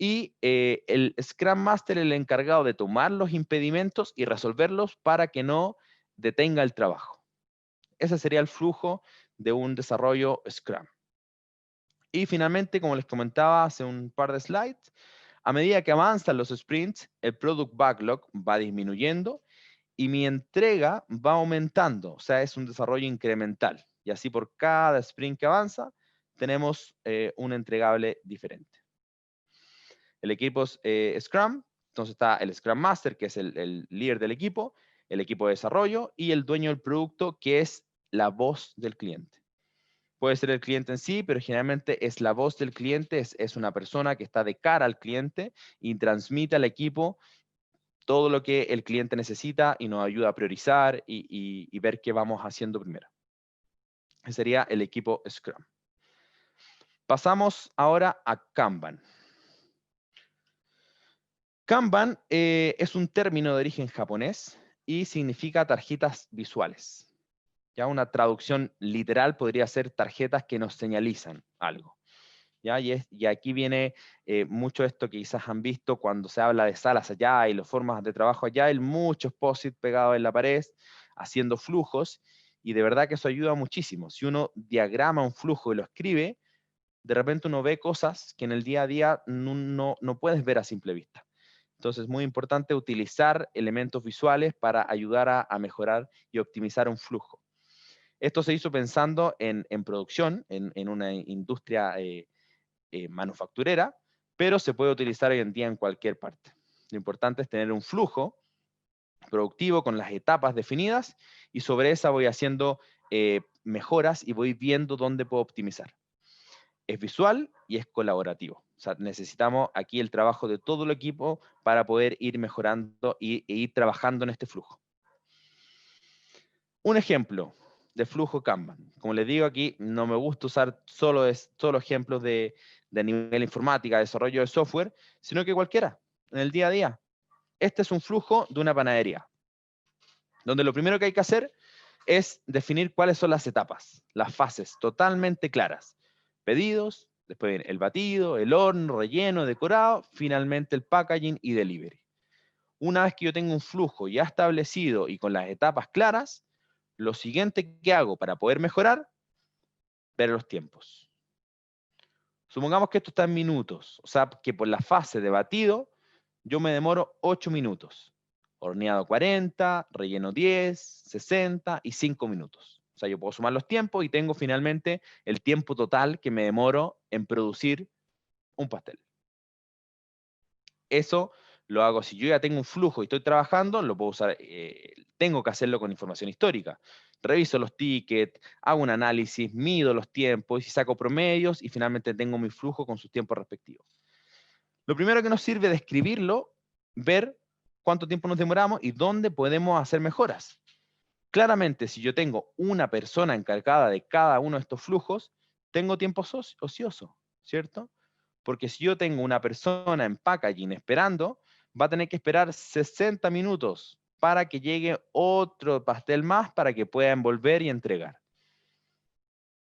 A: Y el Scrum Master es el encargado de tomar los impedimentos y resolverlos para que no detenga el trabajo. Ese sería el flujo de un desarrollo Scrum. Y finalmente, como les comentaba hace un par de slides, a medida que avanzan los sprints, el Product Backlog va disminuyendo y mi entrega va aumentando, o sea, es un desarrollo incremental. Y así por cada sprint que avanza, tenemos un entregable diferente. El equipo es Scrum, entonces está el Scrum Master, que es el líder del equipo, el equipo de desarrollo y el dueño del producto, que es la voz del cliente. Puede ser el cliente en sí, pero generalmente es la voz del cliente, es una persona que está de cara al cliente y transmite al equipo todo lo que el cliente necesita y nos ayuda a priorizar y ver qué vamos haciendo primero. Ese sería el equipo Scrum. Pasamos ahora a Kanban. Kanban es un término de origen japonés y significa tarjetas visuales. Ya una traducción literal podría ser tarjetas que nos señalizan algo. ¿Ya? Y aquí viene mucho esto que quizás han visto cuando se habla de salas allá y las formas de trabajo allá, hay muchos post-it pegados en la pared, haciendo flujos, y de verdad que eso ayuda muchísimo. Si uno diagrama un flujo y lo escribe, de repente uno ve cosas que en el día a día no puedes ver a simple vista. Entonces es muy importante utilizar elementos visuales para ayudar a mejorar y optimizar un flujo. Esto se hizo pensando en producción, en una industria manufacturera, pero se puede utilizar hoy en día en cualquier parte. Lo importante es tener un flujo productivo con las etapas definidas y sobre esa voy haciendo mejoras y voy viendo dónde puedo optimizar. Es visual y es colaborativo. O sea, necesitamos aquí el trabajo de todo el equipo para poder ir mejorando e ir trabajando en este flujo. Un ejemplo de flujo Kanban. Como les digo aquí, no me gusta usar solo ejemplos de nivel informática, desarrollo de software, sino que cualquiera, en el día a día. Este es un flujo de una panadería, donde lo primero que hay que hacer es definir cuáles son las etapas, las fases totalmente claras. Pedidos, después viene el batido, el horno, relleno, decorado, finalmente el packaging y delivery. Una vez que yo tengo un flujo ya establecido y con las etapas claras, lo siguiente que hago para poder mejorar, ver los tiempos. Supongamos que esto está en minutos, o sea, que por la fase de batido yo me demoro 8 minutos. Horneado 40, relleno 10, 60 y 5 minutos. O sea, yo puedo sumar los tiempos y tengo finalmente el tiempo total que me demoro en producir un pastel. Eso lo hago si yo ya tengo un flujo y estoy trabajando, lo puedo usar, tengo que hacerlo con información histórica. Reviso los tickets, hago un análisis, mido los tiempos y saco promedios y finalmente tengo mi flujo con sus tiempos respectivos. Lo primero que nos sirve de escribirlo, ver cuánto tiempo nos demoramos y dónde podemos hacer mejoras. Claramente, si yo tengo una persona encargada de cada uno de estos flujos, tengo tiempo ocioso, ¿cierto? Porque si yo tengo una persona en packaging esperando, va a tener que esperar 60 minutos para que llegue otro pastel más para que pueda envolver y entregar.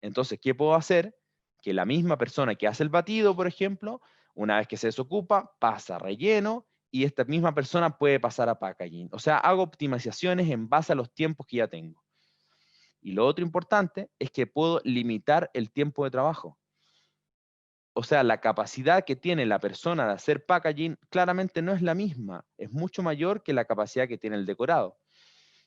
A: Entonces, ¿qué puedo hacer? Que la misma persona que hace el batido, por ejemplo, una vez que se desocupa, pasa a relleno y esta misma persona puede pasar a packaging. O sea, hago optimizaciones en base a los tiempos que ya tengo. Y lo otro importante es que puedo limitar el tiempo de trabajo. O sea, la capacidad que tiene la persona de hacer packaging claramente no es la misma, es mucho mayor que la capacidad que tiene el decorado.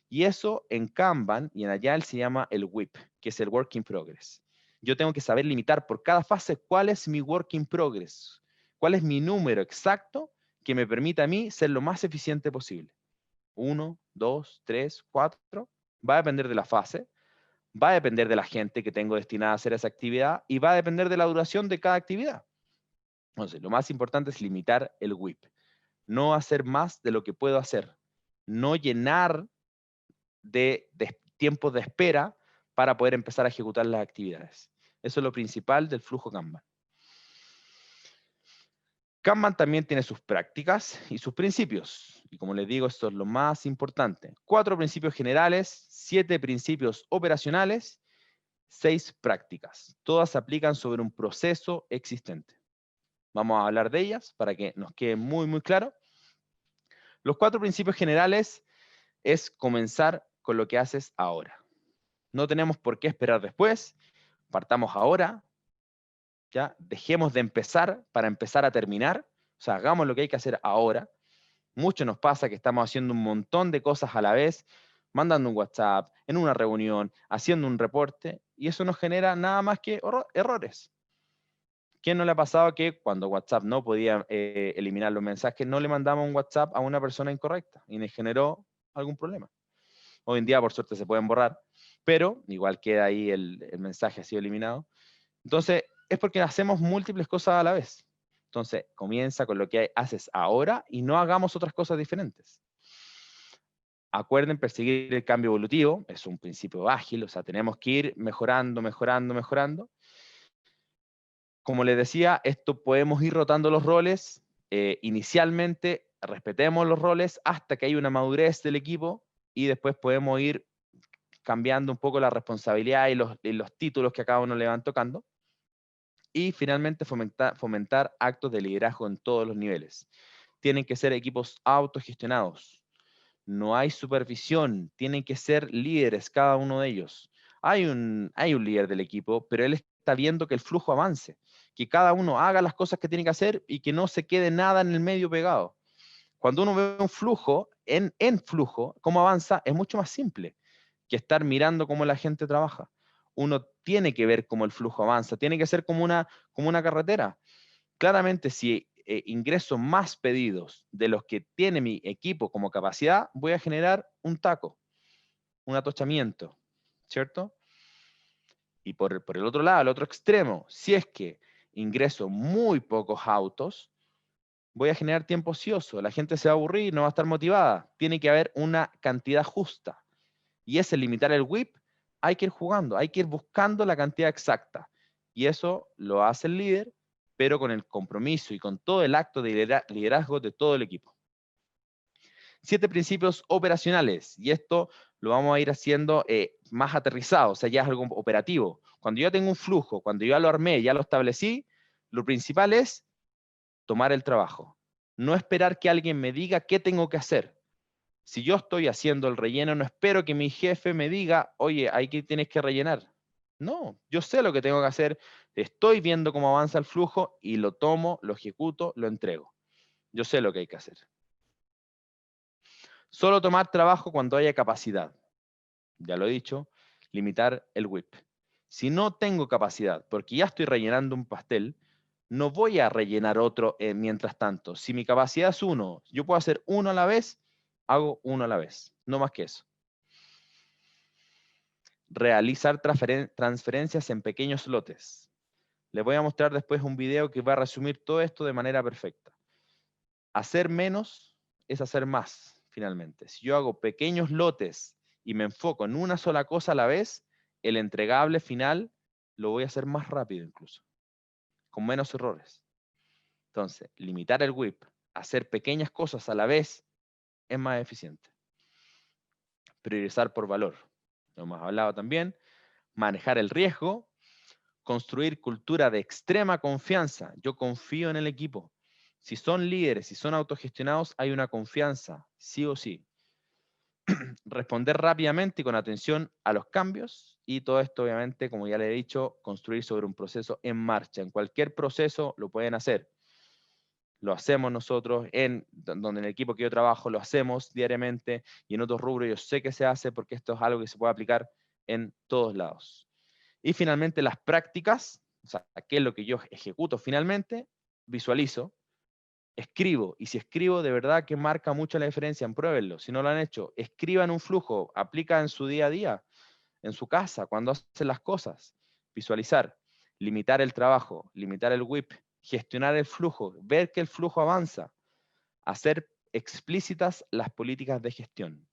A: Y eso en Kanban y en Agile se llama el WIP, que es el Work in Progress. Yo tengo que saber limitar por cada fase cuál es mi Work in Progress, cuál es mi número exacto que me permita a mí ser lo más eficiente posible. 1, 2, 3, 4, va a depender de la fase, va a depender de la gente que tengo destinada a hacer esa actividad y va a depender de la duración de cada actividad. Entonces, lo más importante es limitar el WIP, no hacer más de lo que puedo hacer, no llenar de tiempos de espera para poder empezar a ejecutar las actividades. Eso es lo principal del flujo Kanban. Kanban también tiene sus prácticas y sus principios. Y como les digo, esto es lo más importante. 4 principios generales, 7 principios operacionales, 6 prácticas. Todas se aplican sobre un proceso existente. Vamos a hablar de ellas para que nos quede muy, muy claro. Los 4 principios generales es comenzar con lo que haces ahora. No tenemos por qué esperar después. Partamos ahora. ¿Ya? Dejemos de empezar para empezar a terminar. O sea, hagamos lo que hay que hacer ahora. Mucho nos pasa que estamos haciendo un montón de cosas a la vez. mandando un WhatsApp, en una reunión, haciendo un reporte, y eso nos genera nada más que errores. ¿Quién no le ha pasado que cuando WhatsApp no podía eliminar los mensajes, no le mandamos un WhatsApp a una persona incorrecta y le generó algún problema? Hoy en día, por suerte, se pueden borrar, pero igual queda ahí el mensaje ha sido eliminado. Entonces, es porque hacemos múltiples cosas a la vez. Entonces, comienza con lo que haces ahora y no hagamos otras cosas diferentes. Acuerden perseguir el cambio evolutivo, es un principio ágil, o sea, tenemos que ir mejorando, mejorando, mejorando. Como les decía, esto podemos ir rotando los roles. Inicialmente, respetemos los roles hasta que haya una madurez del equipo y después podemos ir cambiando un poco la responsabilidad y los títulos que a cada uno le van tocando. Y finalmente, fomentar actos de liderazgo en todos los niveles. Tienen que ser equipos autogestionados. No hay supervisión, tienen que ser líderes cada uno de ellos. Hay un líder del equipo, pero él está viendo que el flujo avance, que cada uno haga las cosas que tiene que hacer y que no se quede nada en el medio pegado. Cuando uno ve un flujo, en flujo, cómo avanza, es mucho más simple que estar mirando cómo la gente trabaja. Uno tiene que ver cómo el flujo avanza, tiene que ser como una carretera. Claramente, si ingreso más pedidos de los que tiene mi equipo como capacidad, voy a generar un taco, un atochamiento, ¿cierto? Y por el otro lado, el otro extremo, si es que ingreso muy pocos autos, voy a generar tiempo ocioso, la gente se va a aburrir, no va a estar motivada. Tiene que haber una cantidad justa. Y ese limitar el WIP, hay que ir jugando, hay que ir buscando la cantidad exacta. Y eso lo hace el líder, pero con el compromiso y con todo el acto de liderazgo de todo el equipo. 7 principios operacionales, y esto lo vamos a ir haciendo más aterrizado, o sea, ya es algo operativo. Cuando yo tengo un flujo, cuando yo ya lo armé, ya lo establecí, lo principal es tomar el trabajo. No esperar que alguien me diga qué tengo que hacer. Si yo estoy haciendo el relleno, no espero que mi jefe me diga, oye, ahí que tienes que rellenar. No, yo sé lo que tengo que hacer, estoy viendo cómo avanza el flujo y lo tomo, lo ejecuto, lo entrego. Yo sé lo que hay que hacer. Solo tomar trabajo cuando haya capacidad. Ya lo he dicho, limitar el WIP. Si no tengo capacidad, porque ya estoy rellenando un pastel, no voy a rellenar otro mientras tanto. Si mi capacidad es uno, yo puedo hacer uno a la vez, hago uno a la vez. No más que eso. Realizar transferencias en pequeños lotes. Les voy a mostrar después un video que va a resumir todo esto de manera perfecta. Hacer menos es hacer más, finalmente. Si yo hago pequeños lotes y me enfoco en una sola cosa a la vez, el entregable final lo voy a hacer más rápido incluso, con menos errores. Entonces, limitar el WIP, hacer pequeñas cosas a la vez, es más eficiente. Priorizar por valor. Lo hemos hablado también. Manejar el riesgo. Construir cultura de extrema confianza. Yo confío en el equipo. Si son líderes, si son autogestionados, hay una confianza, sí o sí. Responder rápidamente y con atención a los cambios. Y todo esto, obviamente, como ya le he dicho, construir sobre un proceso en marcha. En cualquier proceso lo pueden hacer. Lo hacemos nosotros, donde en el equipo que yo trabajo lo hacemos diariamente, y en otros rubros yo sé que se hace porque esto es algo que se puede aplicar en todos lados. Y finalmente las prácticas, o sea, qué es lo que yo ejecuto finalmente, visualizo, escribo, y si escribo de verdad que marca mucho la diferencia, pruébenlo. Si no lo han hecho, escriban un flujo, aplica en su día a día, en su casa, cuando hacen las cosas. Visualizar, limitar el trabajo, limitar el WIP, gestionar el flujo, ver que el flujo avanza, hacer explícitas las políticas de gestión.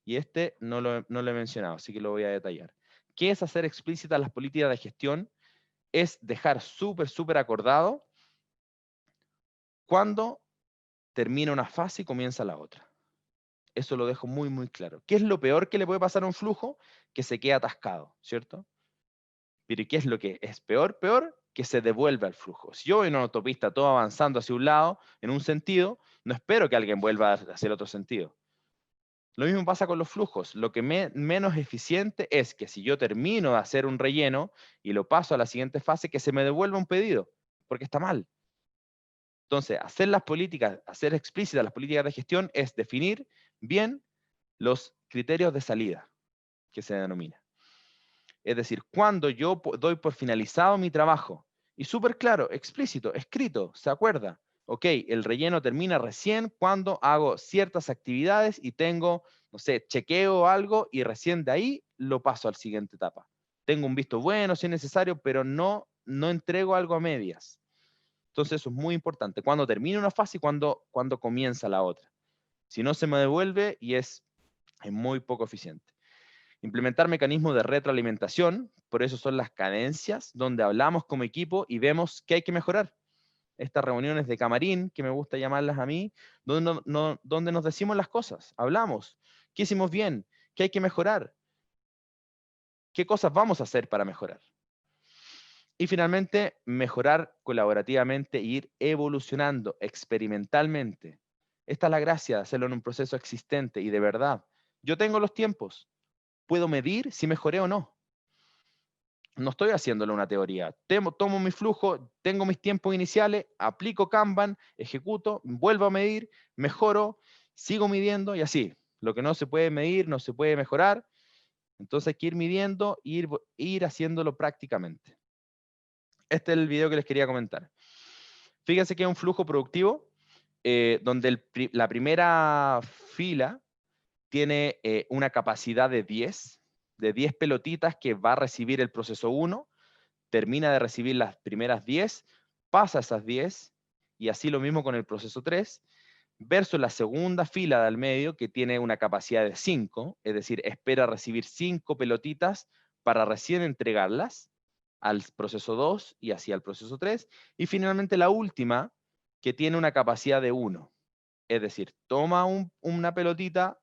A: Y no lo he mencionado, así que lo voy a detallar. ¿Qué es hacer explícitas las políticas de gestión? Es dejar súper acordado cuando termina una fase y comienza la otra. Eso lo dejo muy claro. ¿Qué es lo peor que le puede pasar a un flujo? Que se quede atascado, ¿cierto? Pero ¿qué es lo que es peor? Peor que se devuelva el flujo. Si yo voy en una autopista todo avanzando hacia un lado, en un sentido, no espero que alguien vuelva hacia el otro sentido. Lo mismo pasa con los flujos. Lo que menos eficiente es que si yo termino de hacer un relleno y lo paso a la siguiente fase, que se me devuelva un pedido, porque está mal. Entonces, hacer las políticas, hacer explícitas las políticas de gestión es definir bien los criterios de salida, que se denomina. Es decir, cuando yo doy por finalizado mi trabajo, y súper claro, explícito, escrito, ¿se acuerda? Ok, el relleno termina recién cuando hago ciertas actividades y tengo, no sé, chequeo algo y recién de ahí lo paso a la siguiente etapa. Tengo un visto bueno si es necesario, pero no entrego algo a medias. Entonces eso es muy importante. Cuando termina una fase y cuando comienza la otra. Si no, se me devuelve y es muy poco eficiente. Implementar mecanismos de retroalimentación, por eso son las cadencias, donde hablamos como equipo y vemos qué hay que mejorar. Estas reuniones de camarín, que me gusta llamarlas a mí, donde nos decimos las cosas, hablamos, qué hicimos bien, qué hay que mejorar, qué cosas vamos a hacer para mejorar. Y finalmente, mejorar colaborativamente e ir evolucionando experimentalmente. Esta es la gracia de hacerlo en un proceso existente y de verdad. Yo tengo los tiempos, puedo medir si mejoré o no. No estoy haciéndolo una teoría. Tomo mi flujo, tengo mis tiempos iniciales, aplico Kanban, ejecuto, vuelvo a medir, mejoro, sigo midiendo y así. Lo que no se puede medir, no se puede mejorar. Entonces hay que ir midiendo e ir haciéndolo prácticamente. Este es el video que les quería comentar. Fíjense que es un flujo productivo donde la primera fila tiene una capacidad de 10 pelotitas que va a recibir el proceso 1, termina de recibir las primeras 10, pasa esas 10, y así lo mismo con el proceso 3, versus la segunda fila del medio que tiene una capacidad de 5, es decir, espera recibir 5 pelotitas para recién entregarlas al proceso 2 y así al proceso 3, y finalmente la última que tiene una capacidad de 1, es decir, toma una pelotita,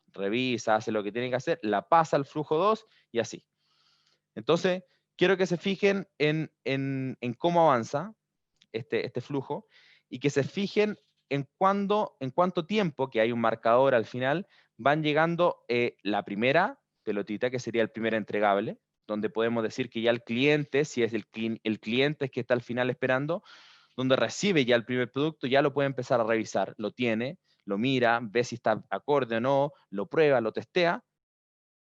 A: revisa, hace lo que tiene que hacer, la pasa al flujo 2 y así. Entonces, quiero que se fijen en cómo avanza este flujo y que se fijen en cuánto tiempo, que hay un marcador al final, van llegando la primera pelotita, que sería el primer entregable, donde podemos decir que ya el cliente, si es el cliente que está al final esperando, donde recibe ya el primer producto, ya lo puede empezar a revisar, lo tiene, lo mira, ve si está acorde o no, lo prueba, lo testea,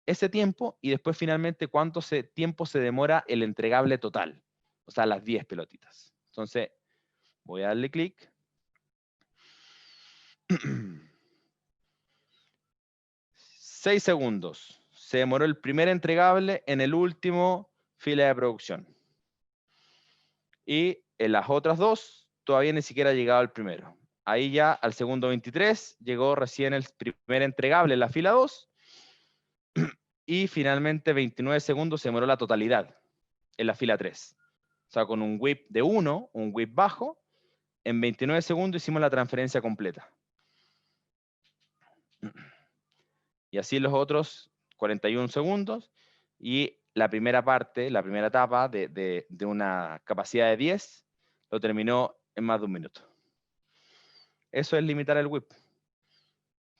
A: ese tiempo y después finalmente cuánto tiempo se demora el entregable total, o sea, las 10 pelotitas. Entonces, voy a darle clic. 6 segundos. Se demoró el primer entregable en el último fila de producción. Y en las otras dos, todavía ni siquiera ha llegado el primero. Ahí ya al segundo 23 llegó recién el primer entregable en la fila 2. Y finalmente 29 segundos se demoró la totalidad en la fila 3. O sea, con un whip de 1, un whip bajo, en 29 segundos hicimos la transferencia completa. Y así los otros 41 segundos. Y la primera parte, la primera etapa de una capacidad de 10, lo terminó en más de un minuto. Eso es limitar el whip.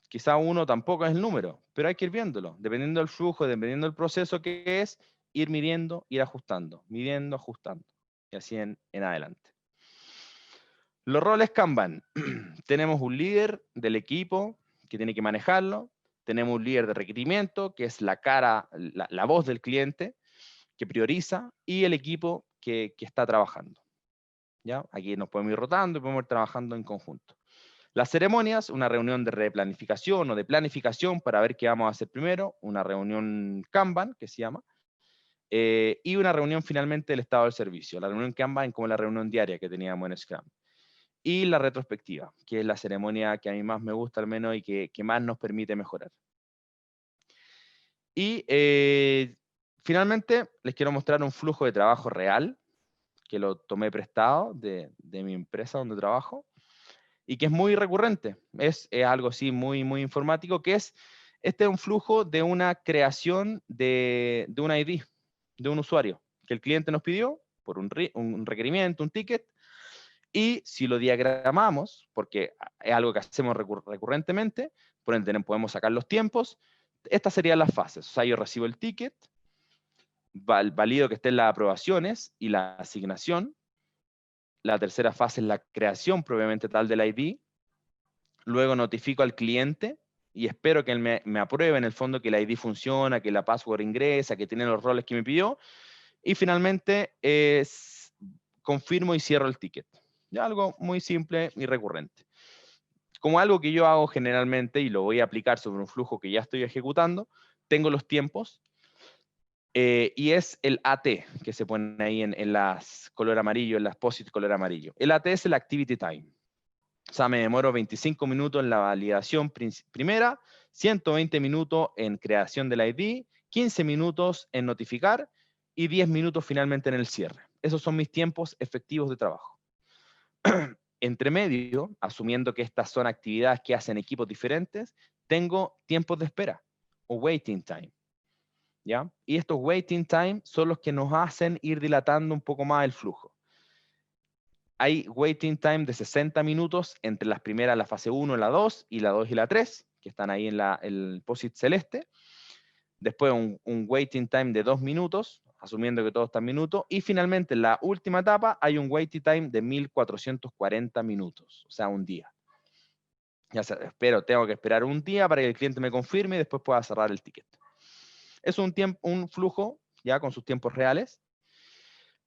A: Quizá 1 tampoco es el número, pero hay que ir viéndolo. Dependiendo del flujo, dependiendo del proceso que es, ir midiendo, ir ajustando, midiendo, ajustando. Y así en adelante. Los roles Kanban. Tenemos un líder del equipo que tiene que manejarlo. Tenemos un líder de requerimiento, que es la cara, la voz del cliente, que prioriza, y el equipo que está trabajando. ¿Ya? Aquí nos podemos ir rotando y podemos ir trabajando en conjunto. Las ceremonias, una reunión de replanificación o de planificación para ver qué vamos a hacer primero, una reunión Kanban, que se llama, y una reunión finalmente del estado del servicio. La reunión Kanban es como la reunión diaria que teníamos en Scrum. Y la retrospectiva, que es la ceremonia que a mí más me gusta al menos y que más nos permite mejorar. Y finalmente les quiero mostrar un flujo de trabajo real, que lo tomé prestado de mi empresa donde trabajo, y que es muy recurrente. Es algo así muy, muy informático, que es, este es un flujo de una creación de un ID, de un usuario, que el cliente nos pidió por un requerimiento, un ticket, y si lo diagramamos, porque es algo que hacemos recurrentemente, por ende podemos sacar los tiempos, estas serían las fases. O sea, yo recibo el ticket, valido que estén las aprobaciones y la asignación. La tercera fase es la creación propiamente tal del ID. Luego notifico al cliente y espero que él me apruebe en el fondo que el ID funciona, que la password ingresa, que tiene los roles que me pidió, y finalmente confirmo y cierro el ticket. Ya algo muy simple y recurrente. Como algo que yo hago generalmente y lo voy a aplicar sobre un flujo que ya estoy ejecutando, tengo los tiempos y es el AT que se pone ahí en las color amarillo, en las POSIT color amarillo. El AT es el Activity Time. O sea, me demoro 25 minutos en la validación primera, 120 minutos en creación del ID, 15 minutos en notificar y 10 minutos finalmente en el cierre. Esos son mis tiempos efectivos de trabajo. Entre medio, asumiendo que estas son actividades que hacen equipos diferentes, tengo tiempos de espera o waiting time. ¿Ya? Y estos waiting time son los que nos hacen ir dilatando un poco más el flujo. Hay waiting time de 60 minutos entre las primeras, la fase 1, la 2, y la 2 y la 3, que están ahí en el POSIT celeste. Después un waiting time de 2 minutos, asumiendo que todo está en minutos. Y finalmente, en la última etapa, hay un waiting time de 1440 minutos, o sea, un día. Ya sea, tengo que esperar un día para que el cliente me confirme y después pueda cerrar el ticket. Es un flujo ya con sus tiempos reales.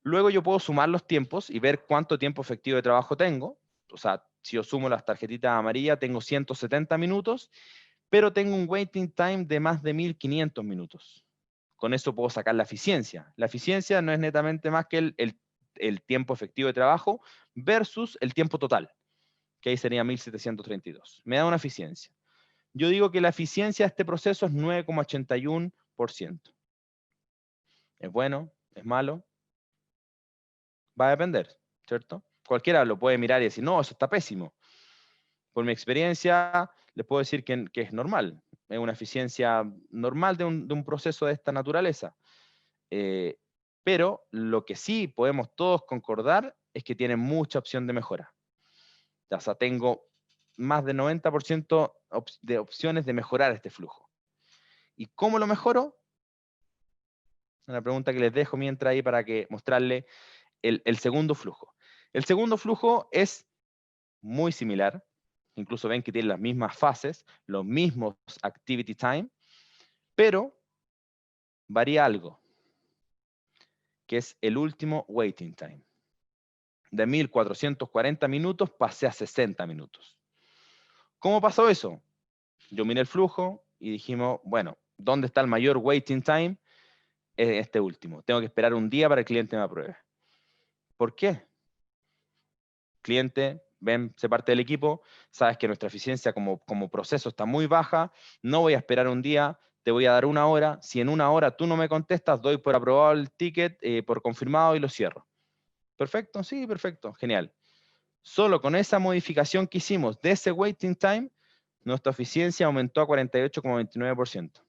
A: Luego yo puedo sumar los tiempos y ver cuánto tiempo efectivo de trabajo tengo. O sea, si yo sumo las tarjetitas amarillas, tengo 170 minutos, pero tengo un waiting time de más de 1500 minutos. Con eso puedo sacar la eficiencia. La eficiencia no es netamente más que el tiempo efectivo de trabajo versus el tiempo total, que ahí sería 1732. Me da una eficiencia. Yo digo que la eficiencia de este proceso es 9,81%. ¿Es bueno? ¿Es malo? Va a depender, ¿cierto? Cualquiera lo puede mirar y decir, no, eso está pésimo. Por mi experiencia, les puedo decir que es normal. Es una eficiencia normal de un proceso de esta naturaleza. Pero lo que sí podemos todos concordar es que tiene mucha opción de mejora. O sea, tengo más del 90% de opciones de mejorar este flujo. ¿Y cómo lo mejoro? Una pregunta que les dejo mientras ahí para que mostrarle el segundo flujo. El segundo flujo es muy similar, incluso ven que tiene las mismas fases, los mismos activity time, pero varía algo, que es el último waiting time. De 1440 minutos pasé a 60 minutos. ¿Cómo pasó eso? Yo miré el flujo y dijimos, bueno, ¿dónde está el mayor waiting time? Es este último. Tengo que esperar un día para que el cliente me apruebe. ¿Por qué? Cliente, ven, sé parte del equipo, sabes que nuestra eficiencia como proceso está muy baja, no voy a esperar un día, te voy a dar una hora, si en una hora tú no me contestas, doy por aprobado el ticket, por confirmado y lo cierro. ¿Perfecto? Sí, perfecto, genial. Solo con esa modificación que hicimos de ese waiting time, nuestra eficiencia aumentó a 48,29%.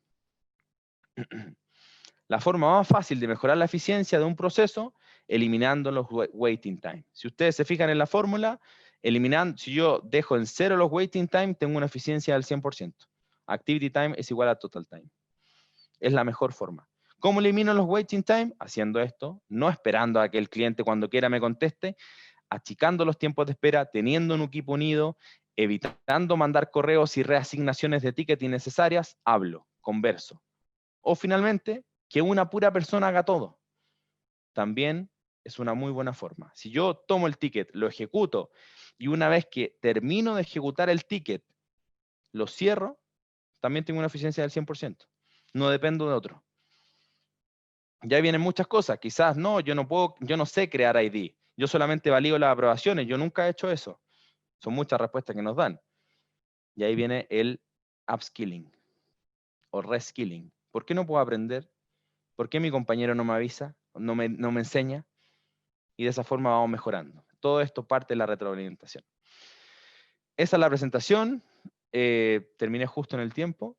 A: La forma más fácil de mejorar la eficiencia de un proceso, eliminando los waiting time. Si ustedes se fijan en la fórmula, si yo dejo en cero los waiting time, tengo una eficiencia del 100%. Activity time es igual a total time. Es la mejor forma. ¿Cómo elimino los waiting time? Haciendo esto, no esperando a que el cliente cuando quiera me conteste, achicando los tiempos de espera, teniendo un equipo unido, evitando mandar correos y reasignaciones de ticket innecesarias, hablo, converso. O finalmente, que una pura persona haga todo. También es una muy buena forma. Si yo tomo el ticket, lo ejecuto, y una vez que termino de ejecutar el ticket, lo cierro, también tengo una eficiencia del 100%. No dependo de otro. Ya vienen muchas cosas. Quizás no, yo no sé crear ID. Yo solamente valido las aprobaciones. Yo nunca he hecho eso. Son muchas respuestas que nos dan. Y ahí viene el upskilling o reskilling. ¿Por qué no puedo aprender? ¿Por qué mi compañero no me avisa? No me enseña? Y de esa forma vamos mejorando. Todo esto parte de la retroalimentación. Esa es la presentación. Terminé justo en el tiempo.